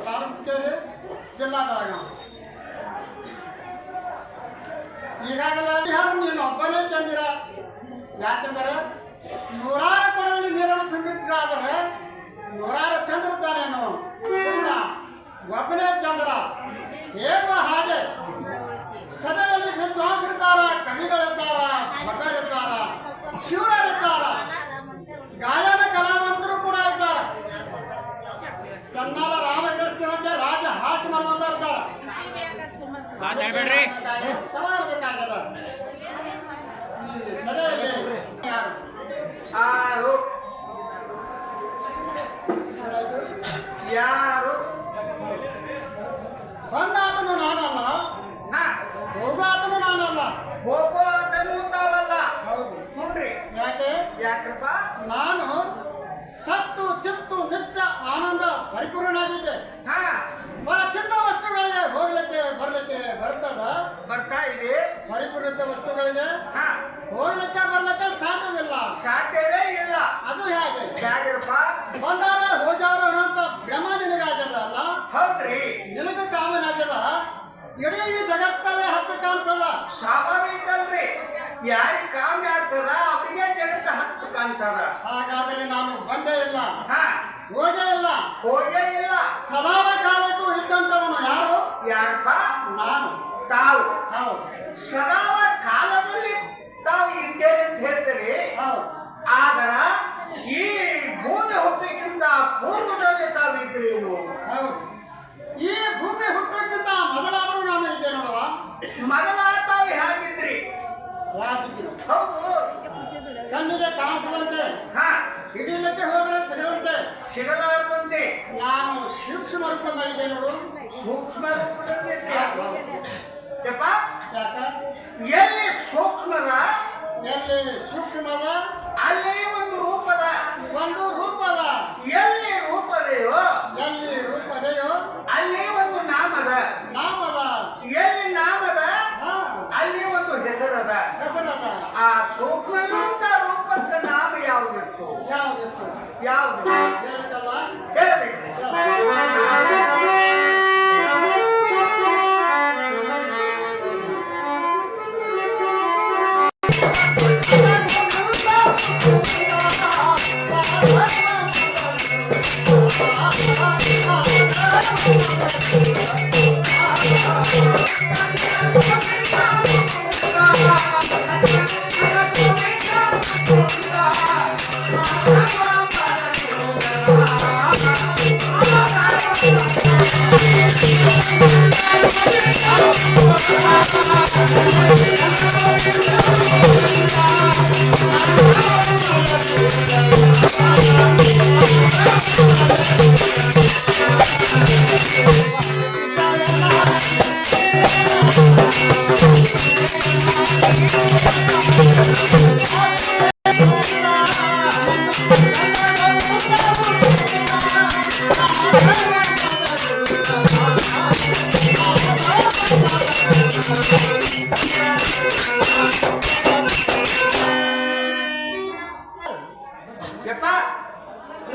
ತಾಲೂಕು ಜಿಲ್ಲಾ ಬೆಳಗಾವಿ. ಈಗಾಗಲೇ ನೀನು ಒಬ್ಬನೇ ಚಂದಿರ. ಯಾಕೆಂದರೆ ನೂರಾರು ಕೊಡದಲ್ಲಿ ನೀರನ್ನು ತುಂಬಿಟ್ಟಾದರೆ ನೂರಾರು ಚಂದ್ರ ಇದ್ದಾನೇನು ಒಬ್ಬನೇ ಚಂದ್ರ. ಹೇಗೋ ಹಾಗೆ ಸಭೆಯಲ್ಲಿ ವಿದ್ವಾಂಸರಿದ್ದಾರ, ಕವಿಗಳಿದ್ದಾರ, ಭಟರಿದ್ದಾರ, ಶಿವರಿದ್ದಾರ, ಗಾಯನ ಕಲಾವಂತರು ಕೂಡ ಇದ್ದಾರೆ. ಕನ್ನಡ ರಾಮಕೃಷ್ಣಕ್ಕೆ ರಾಜ ಹಾಸ್ಯ ಮಾಡುವಂತ ಇದ್ದಾರೆ. ಸವಾಲು ಬೇಕಾಗದ ಈ ಸಭೆಯಲ್ಲಿ ಯಾರು ಯಾರು ಬಂದಾತನು ನಾನಲ್ಲ, ಹೋಗಾತನು ನಾನಲ್ಲ. ಹೋಗೋತನು ತಾವಲ್ಲ. ಹೌದು ನೋಡ್ರಿ. ಯಾಕೆ? ಯಾಕ್ರಪ್ಪ? ನಾನು ಸತ್ತು ಚಿತ್ತು ನಿತ್ಯ ಆನಂದ ಪರಿಪೂರ್ಣನಾಗಿದ್ದೆ. ಚಿನ್ನ ವಸ್ತುಗಳಿಗೆ ಹೋಗ್ಲಿಕ್ಕೆ ಬರ್ತಾ ಇದೆ. ಪರಿಪೂರ್ಣ ವಸ್ತುಗಳಿಗೆ ಹೋಗ್ಲಿಕ್ಕೆ ಬರ್ಲಿಕ್ಕೆ ಸಾಧ್ಯವೇ ಇಲ್ಲ. ಅದು ಹೇಗೆ? ಬಂದಾರ ಹೋದಾರ ಅನ್ನೋಂತ ಭ್ರಮ ನಿನಗಾಗ್ಯದ ಅಲ್ಲ? ಹೌದ್ರಿ. ನಿನಗ ಕಾಮನ್ ಆಗ್ಯದ. ಇಡೀ ಈ ಜಗತ್ತವೇ ಹತ್ತು ಕಾಣ್ತದ. ಸ್ವಾಭಾವಿಕ ಅಲ್ರಿ. ಯಾರಿಗೆ ಕಾಮ್ಯ ಆಗ್ತದ ಅವರಿಗೆ ಜಗತ್ತ ಹತ್ತು ಕಾಣ್ತದ. ಹಾಗಾದ್ರೆ ನಾನು ಬಂದೇ ಇಲ್ಲ, ಹೋಗೇ ಇಲ್ಲ. ಸದಾ ಕಾಲಕ್ಕೂ ಇದ್ದಂತವನು ಯಾರು? ಯಾರಪ್ಪ? ನಾನು. ತಾವು. ಹೌದು. ಸದಾ ಕಾಲದಲ್ಲಿ ತಾವು ಇದ್ದೇವೆ ಅಂತ ಹೇಳ್ತೀರಿ. ಆದ್ರ ಈ ಭೂಮಿ ಹುಟ್ಟಕ್ಕಿಂತ ಪೂರ್ವದಲ್ಲಿ ತಾವು ಇದ್ರಿ. ಹೌದು. ಈ ಭೂಮಿ ಹುಟ್ಟಕ್ಕಿಂತ ಮೊದಲಾದರೂ ನಾನು ಇದ್ದೆ ನೋಡುವ. ಮೊದಲ ತಾವು ಹೇಗಿದ್ರಿ? ಹೇಗಿದ್ರು? ಹೌದು. ಕಣ್ಣಿಗೆ ಕಾಣಿಸದಂತೆ, ಹಿಡಿಯಲಿಕ್ಕೆ ಹೋದರೆ ಸಿಗಲಾರದಂತೆ ನಾನು ಸೂಕ್ಷ್ಮ ರೂಪದಲ್ಲಿದ್ದೆ ನೋಡು. ಸೂಕ್ಷ್ಮ ರೂಪದಲ್ಲಿದ್ರಿ. ಯಪ್ಪ, ಯಾಕ? ಎಲ್ಲಿ ಸೂಕ್ಷ್ಮದ, ಎಲ್ಲಿ ಸೂಕ್ಷ್ಮದ ಅಲ್ಲಿ ಒಂದು ರೂಪದ. ಎಲ್ಲಿ ರೂಪದೆಯೋ ಅಲ್ಲಿ ಒಂದು ನಾಮದ. ಎಲ್ಲಿ ನಾಮದ ಅಲ್ಲಿ ಒಂದು ಹೆಸರದ. ಆ ಸೂಕ್ಷ್ಮದಂತ ರೂಪಕ್ಕೆ ನಾಮ ಯಾವುದಿತ್ತು? ಯಾವುದು ಹೇಳಬೇಕು.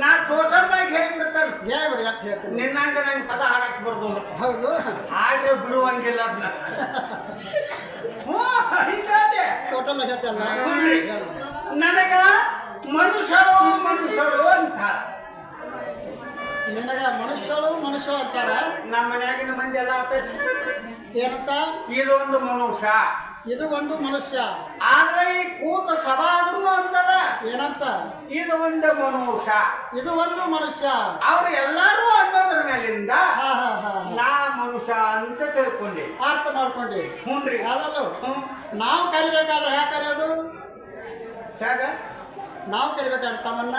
ನಾ ಟೋಟಲ್ದಾಗ ಹೇಳಿಬಿಡ್ತಾನೆ. ನಿನ್ನಂಗ ನಂಗೆ ಪದ ಹಾಡಕ್ ಬರ್ದು. ಹೌದು. ಹಾಡ್ರೆ ಬಿಡುವಂಗಿಲ್ಲ ಅದನ್ನ. ಹಿಂಗಾದೆ ಟೋಟಲ್ ನನಗ ಮನುಷ್ಯರು ಅಂತಾರ. ನಿನಗ ಮನುಷ್ಯರು ಅಂತಾರ. ನಮ್ಮ ಮನ್ಯಾಗಿನ ಮಂದಿ ಎಲ್ಲ ಏನಂತ? ಇದೊಂದು ಮನುಷ್ಯ, ಇದು ಒಂದು ಮನುಷ್ಯ. ಆದ್ರೆ ಈ ಕೂತ ಸಭಾದನ್ನು ಅಂತದ. ಏನಂತ? ಇದು ಒಂದು ಮನುಷ್ಯ, ಇದು ಒಂದು ಮನುಷ್ಯ. ಅವ್ರು ಎಲ್ಲಾರು ಅನ್ನೋದ್ರ ಮೇಲಿಂದ ನಾ ಮನುಷ್ಯ ಅಂತ ತಿಳ್ಕೊಂಡೆ, ಅರ್ಥ ಮಾಡ್ಕೊಂಡೆ. ಹುನ್ರಿ. ಅದಲ್ಲ ನಾವು ಕರಿಬೇಕಾದ್ರೆ ಹ್ಯಾ ಕರೆಯೋದು? ಹೇಗ ನಾವು ಕರಿಬೇಕಾದ್ರೆ ತಮ್ಮನ್ನ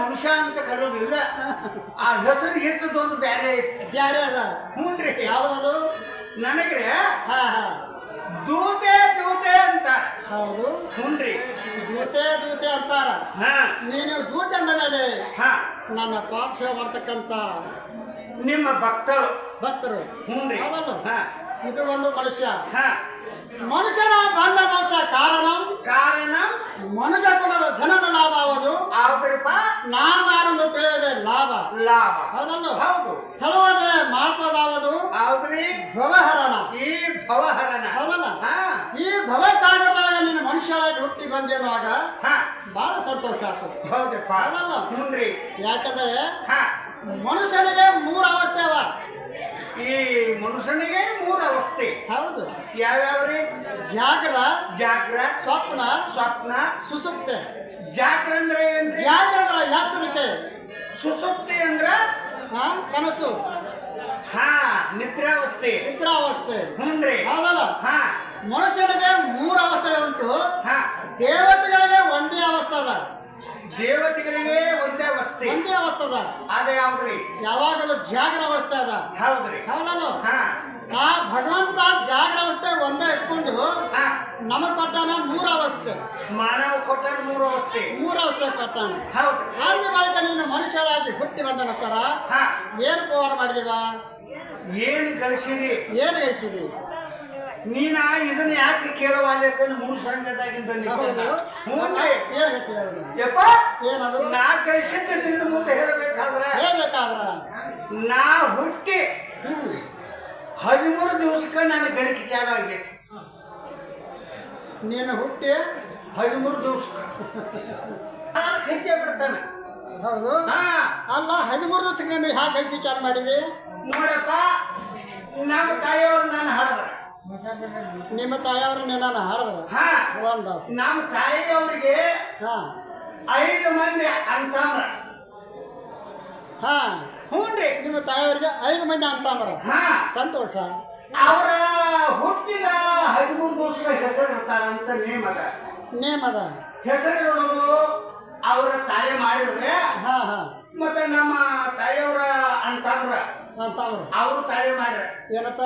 ಮನುಷ್ಯ ಅಂತ ಕರೆಯೋದಿಲ್ಲ. ಆ ಹೆಸರು ಇಟ್ಟದೊಂದು ಬೇರೆ ಅದ. ಹುನ್ರಿ. ಯಾವ್ದು? ನನಗ್ರೆ ದೂತೆ ಅಂತಾರ. ಹೌದು. ಹುನ್ರಿ. ದೂತೆ ಅಂತಾರ. ನೀನು ದೂತೆ ಅಂದ ಮೇಲೆ ನನ್ನ ಪಾಕ್ಷ ಮಾಡ್ತಕ್ಕಂತ ನಿಮ್ಮ ಭಕ್ತರು. ಹುನ್ರಿ. ಅದಲ್ಲ ಇದು ಒಂದು ಮನುಷ್ಯ. ಮನುಷ್ಯನ ಬಂದ ಮೋಕ್ಷ ಕಾರಣ ಕಾರಣ ಮನುಜ ಕುಲದ ಜನನ ಲಾಭ ಆವುದು. ಆದ್ರಪ್ಪ ನಾಮಾರಂಭ ತಿಳಿಯೋದೆ ಲಾಭ ಲಾಭ ಹೌದಲ್ಲ ಹೌದು ತಳುವದೆ ಮಾಡ್ಬೋದಾವದು ಹೌದ್ರಿ ಭವಹರಣ ಈ ಭವಹರಣ ಹೌದಲ್ಲ ಹಾ ಈ ಭವಸಾಗರದೊಳಗೆ ನೀನು ಮನುಷ್ಯರಾಗಿ ಹುಟ್ಟಿ ಬಂದಿರುವಾಗ ಹಾ ಬಹಳ ಸಂತೋಷ ಆಗ್ತದೆ ಹೌದಪ್ಪ ಹೌದಲ್ಲ ಮುಂದ್ರಿ ಯಾಕಂದ್ರೆ ಹಾ ಮನುಷ್ಯನಿಗೆ ಮೂರು ಅವಸ್ಥೆ ಅವ ಈ ಮನುಷ್ಯನಿಗೆ ಮೂರು ಅವಸ್ಥೆ ಹೌದು ಯಾವ್ಯಾವ್ರಿ ಜಾಗ್ರ ಜಾಗ್ರ ಸ್ವಪ್ನ ಸ್ವಪ್ನ ಸುಸುಪ್ತೆ ಜಾಗ್ರ ಅಂದ್ರೆ ಏನ್ರಿ ಜಾಗ್ರದ ಎಚ್ಚರಿಕೆ ಸುಸುಪ್ತಿ ಅಂದ್ರ ಹಾ ಕನಸು ಹಾ ನಿದ್ರಾವಸ್ಥೆ ನಿದ್ರಾವಸ್ಥೆ ಹುನ್ರಿ ಹೌದಲ್ಲ ಹಾ ಮನುಷ್ಯನಿಗೆ ಮೂರು ಅವಸ್ಥೆಗಳುಂಟು ಹಾ ದೇವತೆಗಳಿಗೆ ಒಂದೇ ಅವಸ್ಥೆ ಅದ ದೇವತೆಗಳಿಗೆ ಒಂದೇ ಅವಸ್ಥೆ ಒಂದೇ ಅವಸ್ಥೆ ಅದ ಅದೇ ಯಾವ್ದ್ರಿ ಯಾವಾಗಲೂ ಜಾಗ್ರ ಅವಸ್ಥೆ ಅದ ಹೌದ್ರಿ ಹೌದಲ್ಲ ಹಾ ಆ ಭಗವಂತ ಜಾಗ್ರ ಅವಸ್ಥೆ ಒಂದೇ ಇಟ್ಕೊಂಡು ಹಾ ನಮಗ್ ಕೊಟ್ಟಾನ ಮೂರು ಅವಸ್ಥೆ ಮಾನವ ಕೊಟ್ಟ ಮೂರು ಅವಸ್ಥೆ ಮೂರು ಅವಸ್ಥೆ ಕೊಟ್ಟಾನ ಹೌದು ಅಂದ ಬಳಿಕ ನೀನು ಮನುಷ್ಯರಾಗಿ ಹುಟ್ಟಿ ಬಂದ ನಂತರ ಹಾ ಏನ್ ಪವಾಡ ಮಾಡಿದೀವ ಏನು ಗಳಿಸಿರಿ ಏನ್ ಗಳಿಸಿದಿ ನೀನ ಇದನ್ನ ಯಾಕೆ ಕೇಳುವಾಗತ್ತೆ ಮೂರು ಸಂಘದಾಗಿಂದ ಹೌದು ಹ್ಞೂನ್ರಿ ಏನ್ ಗಳಿಸಿದ ಯಪ್ಪ ಏನದು ನಾ ಗಳಿಸಿದ್ದ ನಿನ್ನ ಮುಂದೆ ಹೇಳ್ಬೇಕಾದ್ರ ಹೇಳ್ಬೇಕಾದ್ರ ನಾ ಹುಟ್ಟಿ 13 ದಿವಸಕ್ಕೆ ನನ್ನ ಗಳಿಕೆ ಚಾಲು ಆಗೈತಿ ನೀನು ಹುಟ್ಟಿ 13 ದಿವಸಕ್ಕೆ ಹೆಜ್ಜೆ ಬಿಡ್ತಾನೆ ಹೌದು ಹಾ ಅಲ್ಲ 13 ದಿವಸಕ್ಕೆ ನೀನು ಹ್ಯಾಕೆ ಗಟ್ಟಿ ಚಾಲು ಮಾಡಿದಿ ನೋಡಪ್ಪ ನಮ್ಮ ತಾಯಿಯವರು ನನ್ನ ಹಾಡಿದ್ರ ನಿಮ್ಮ ತಾಯಿಯವ್ರ ನಿನ್ನ ಹಾಡಿದ್ರು ಹಾ ಒಂದು ನಮ್ಮ ತಾಯಿಯವರಿಗೆ ಹಾ 5 ಮಂದಿ ಅಂತಂದ್ರ ಹಾ ಹ್ಞೂನ್ರಿ ನಿಮ್ಮ ತಾಯಿಯವರಿಗೆ 5 ಮಂದಿ ಅಂತಂದ್ರ ಹಾ ಸಂತೋಷ ಅವರ ಹುಟ್ಟಿದ 13 ದಿವಸಕ್ಕೆ ಹೆಸರು ಇರ್ತಾರಂತ ನೇಮದ ಹೆಸರು ಇಡೋದು ಅವರ ತಾಯಿ ಮಾಡಿದ್ರೆ ಹಾ ಹಾ ಮತ್ತೆ ನಮ್ಮ ತಾಯಿಯವರ ಅಂತಂದ್ರ ಅಂತಂದ್ರ ಅವರು ತಾಯಿ ಮಾಡ್ರ ಏನತ್ತ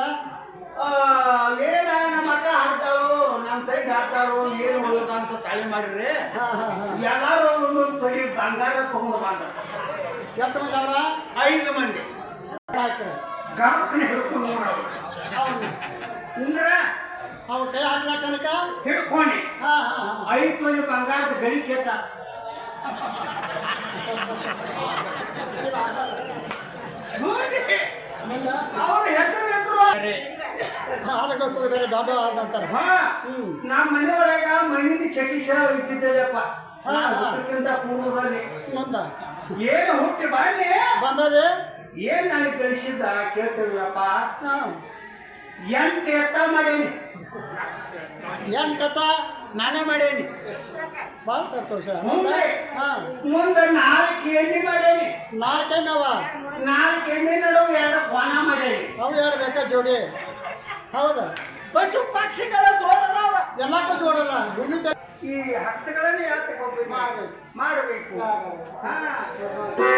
ಏನ ನಮ್ಮ ಅಕ್ಕ ಹಾಡ್ತಾಳು ನಮ್ಮ ತಂಗಿ ಹಾಡ್ತಾಳು ಏನು ಅಂತ ತಾಳಿ ಮಾಡಿದ್ರೆ ಹಾ ಹಾ ಹಾ ಎಲ್ಲಾರು ಒಂದೊಂದು ತೊಲಿ ಬಂಗಾರ ತಗೊಂಡು ಬಂದ ಎಷ್ಟು ಮಂದಿ ಅವ್ರ 5 ಮಂದಿ ಆಯ್ತು ಗಮಕನ ಹಿಡ್ಕೊಂಡು ನೋಡವ್ರು ಹೌದು ಉಂದ್ರ ಅವ್ರ ಕೈ ಹಾಕಿದ ಕನಕ ಹಿಡ್ಕೊನಿ ಹಾ ಹಾ ಹಾ 5 ತೊಲಿ ಬಂಗಾರದ ಗಡಿ ಕೆಟ್ಟ ಅವ್ರ ಹೆಸರು ಇಟ್ರು ಹಾಲಗೋಸ್ಕರ ಬೇರೆ ದೊಡ್ಡ ಅಂತಾರೆ ಹಾ ನಮ್ಮ ಮನೆಯೊಳಗ ಮಣ್ಣಿನ ಚಟಿಷ ಇಟ್ಟಿದ್ದೆಪ್ಪ ಹಾ, ಹಾ. ಅದಕ್ಕಿಂತ ಪೂರ್ವದಲ್ಲಿ ಮುಂದ ಏನು ಹುಟ್ಟಿ ಬಾಳಿ ಬಂದದೆ ಏನ್ ನನಗೆ ಕಲಿಸಿದ್ದ ಕೇಳ್ತೀವಪ್ಪ ಹಾ 8 ಎತ್ತ ಮಾಡೇನಿ ಎಂಟತ ನಾನೇ ಮಾಡೇನಿ ಭಾಳ ಸಂತೋಷ ಮುಂದೆ ಹಾ ಮುಂದೆ 4 ಎಣ್ಣೆ ಮಾಡೇನಿ 4 ಮೇವ 4 ಎಣ್ಣೆ ನಡುವೆ 2 ಕೋಣ ಮಾಡೇನಿ ಅವು ಹೇಳ್ಬೇಕ ಜೋಡಿ ಹೌದಾ ಪಶು ಪಕ್ಷಿಗಳ ಜೋಡದಾವ ಎಲ್ಲಕ್ಕೂ ಜೋಡದ ಭೂಮಿ ಈ ಹಸ್ತಗಳನ್ನ ಯಾಕೆ ಮಾಡ್ಬೇಕು. ಮಾಡಬೇಕು ಹಾ. ಹಾ